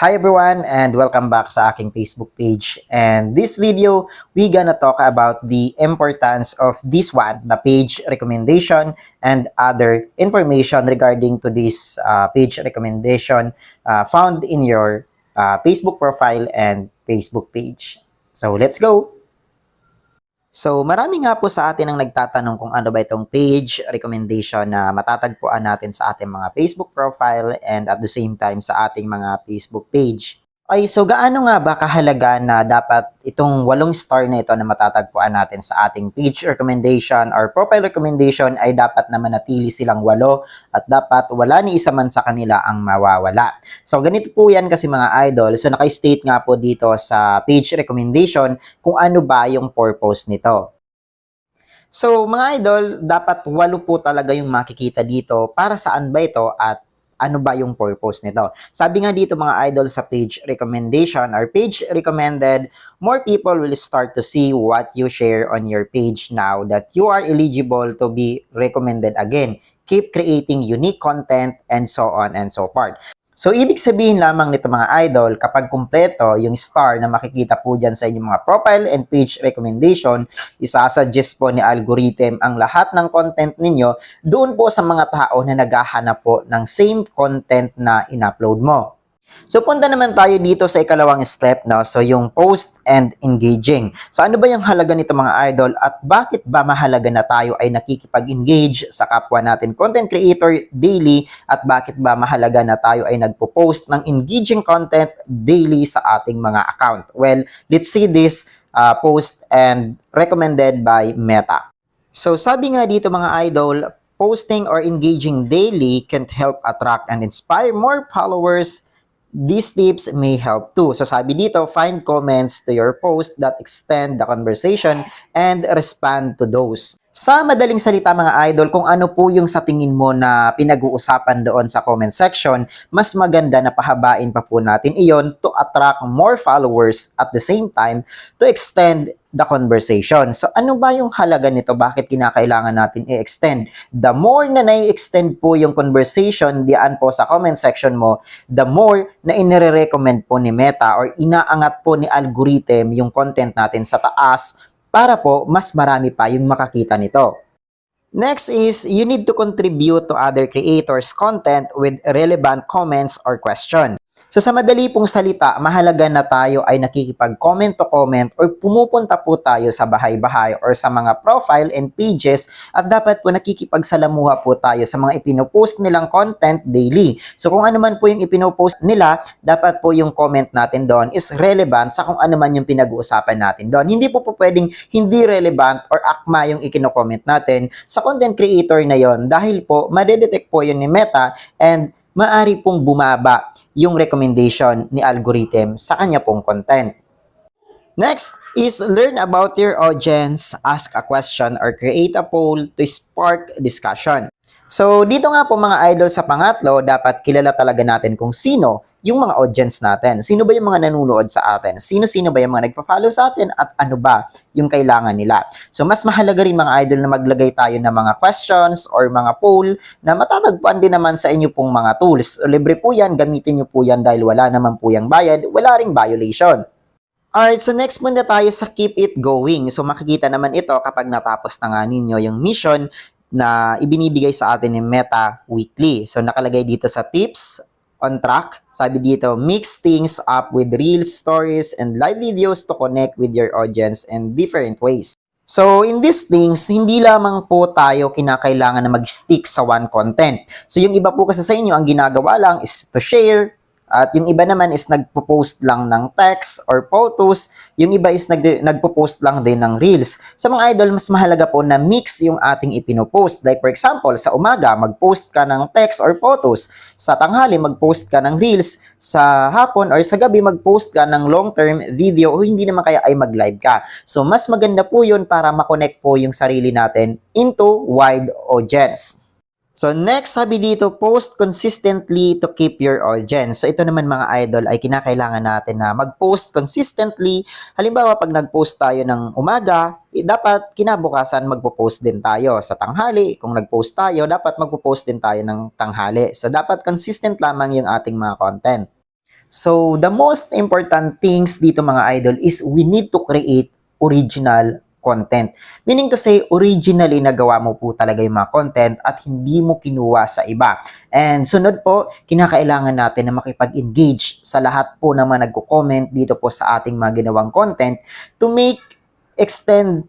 Hi everyone and welcome back sa aking Facebook page. And this video, we gonna talk about the importance of this one, the page recommendation and other information regarding to this page recommendation found in your Facebook profile and Facebook page. So let's go! So marami nga po sa atin ang nagtatanong kung ano ba itong page recommendation na matatagpuan natin sa ating mga Facebook profile and at the same time sa ating mga Facebook page. Ay, so gaano nga ba kahalaga na dapat itong 8 star na ito na matatagpuan natin sa ating page recommendation or profile recommendation ay dapat na manatili silang 8 at dapat wala ni isa man sa kanila ang mawawala. So ganito po yan kasi mga idol. So naka-state nga po dito sa page recommendation kung ano ba yung purpose nito. So mga idol, dapat 8 po talaga yung makikita dito. Para saan ba ito at ano ba yung purpose nito? Sabi nga dito mga idol sa page recommendation or page recommended, more people will start to see what you share on your page now that you are eligible to be recommended again. Keep creating unique content and so on and so forth. So, ibig sabihin lamang nito mga idol, kapag kumpleto yung star na makikita po dyan sa inyong mga profile and page recommendation, isasuggest po ni algorithm ang lahat ng content ninyo doon po sa mga tao na naghahanap po ng same content na in-upload mo. So, punta naman tayo dito sa ikalawang step, no? So, yung post and engaging. So, ano ba yung halaga nito mga idol at bakit ba mahalaga na tayo ay nakikipag-engage sa kapwa natin content creator daily at bakit ba mahalaga na tayo ay nagpo-post ng engaging content daily sa ating mga account? Well, let's see this post and recommended by Meta. So, sabi nga dito mga idol, posting or engaging daily can help attract and inspire more followers. These tips may help too. So sabi dito, find comments to your post that extend the conversation and respond to those. Sa madaling salita mga idol, kung ano po yung sa tingin mo na pinag-uusapan doon sa comment section, mas maganda na pahabain pa po natin iyon to attract more followers at the same time to extend the conversation. So ano ba yung halaga nito? Bakit kinakailangan natin i-extend? The more na nai-extend po yung conversation diyan po sa comment section mo, the more na inire-recommend po ni Meta or inaangat po ni algorithm yung content natin sa taas para po mas marami pa yung makakita nito. Next is, you need to contribute to other creators' content with relevant comments or question. So sa madali pong salita, mahalaga na tayo ay nakikipag-comment to comment or pumupunta po tayo sa bahay-bahay or sa mga profile and pages at dapat po nakikipagsalamuha po tayo sa mga ipinopost nilang content daily. So kung ano man po yung ipinopost nila, dapat po yung comment natin doon is relevant sa kung ano man yung pinag-uusapan natin doon. Hindi po pwedeng hindi relevant or akma yung ikino-comment natin sa content creator na yon dahil po madedetect po yun ni Meta and maari pong bumaba yung recommendation ni algorithm sa kanya pong content. Next is learn about your audience, ask a question, or create a poll to spark discussion. So, dito nga po mga idol sa pangatlo, dapat kilala talaga natin kung sino yung mga audience natin. Sino ba yung mga nanonood sa atin? Sino-sino ba yung mga nagpa-follow sa atin? At ano ba yung kailangan nila? So, mas mahalaga rin mga idol na maglagay tayo ng mga questions or mga poll na matatagpuan din naman sa inyo pong mga tools. Libre po yan, gamitin nyo po yan dahil wala naman po yung bayad, wala ring violation. Alright, so next muna tayo sa keep it going. So makikita naman ito kapag natapos na nga ninyo yung mission na ibinibigay sa atin ni Meta weekly. So nakalagay dito sa tips on track. Sabi dito, mix things up with real stories and live videos to connect with your audience in different ways. So in these things, hindi lamang po tayo kinakailangan na mag-stick sa one content. So yung iba po kasi sa inyo, ang ginagawa lang is to share. At yung iba naman is nagpo-post lang ng text or photos. Yung iba is nagpo-post lang din ng reels. Sa mga idol, mas mahalaga po na mix yung ating ipinopost. Like for example, sa umaga, mag-post ka ng text or photos. Sa tanghali, mag-post ka ng reels. Sa hapon or sa gabi, mag-post ka ng long-term video o hindi naman kaya ay mag-live ka. So, mas maganda po yun para makonect po yung sarili natin into wide audience. So next, sabi dito, post consistently to keep your audience. So ito naman mga idol ay kinakailangan natin na mag-post consistently. Halimbawa, pag nag-post tayo ng umaga, dapat kinabukasan magpo-post din tayo sa tanghali. Kung nag-post tayo, dapat magpo-post din tayo ng tanghali. So dapat consistent lamang yung ating mga content. So, the most important things dito mga idol is we need to create original content. Meaning to say, originally nagawa mo po talaga yung mga content at hindi mo kinuha sa iba. And sunod po, kinakailangan natin na makipag-engage sa lahat po na mga nagko-comment dito po sa ating mga ginawang content to extend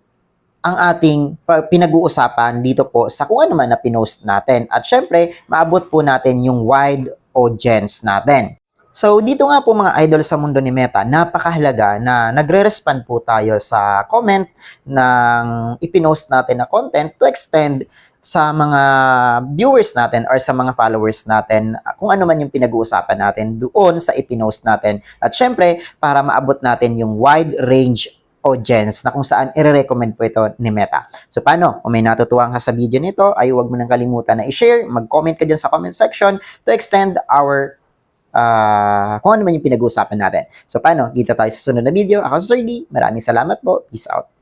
ang ating pinag-uusapan dito po sa kung ano man na pinost natin. At syempre, maabot po natin yung wide audience natin. So, dito nga po mga idol sa mundo ni Meta, napakahalaga na nagre-respond po tayo sa comment ng ipinost natin na content to extend sa mga viewers natin or sa mga followers natin kung ano man yung pinag-uusapan natin doon sa ipinost natin. At syempre, para maabot natin yung wide range audience na kung saan i-recommend po ito ni Meta. So paano? Kung may natutuwang ka sa video nito, ay huwag mo nang kalimutan na i-share, mag-comment ka dyan sa comment section to extend our kung ano man yung pinag-uusapan natin. So paano? Kita tayo sa sunod na video. Ako si Sir D. Maraming salamat po. Peace out.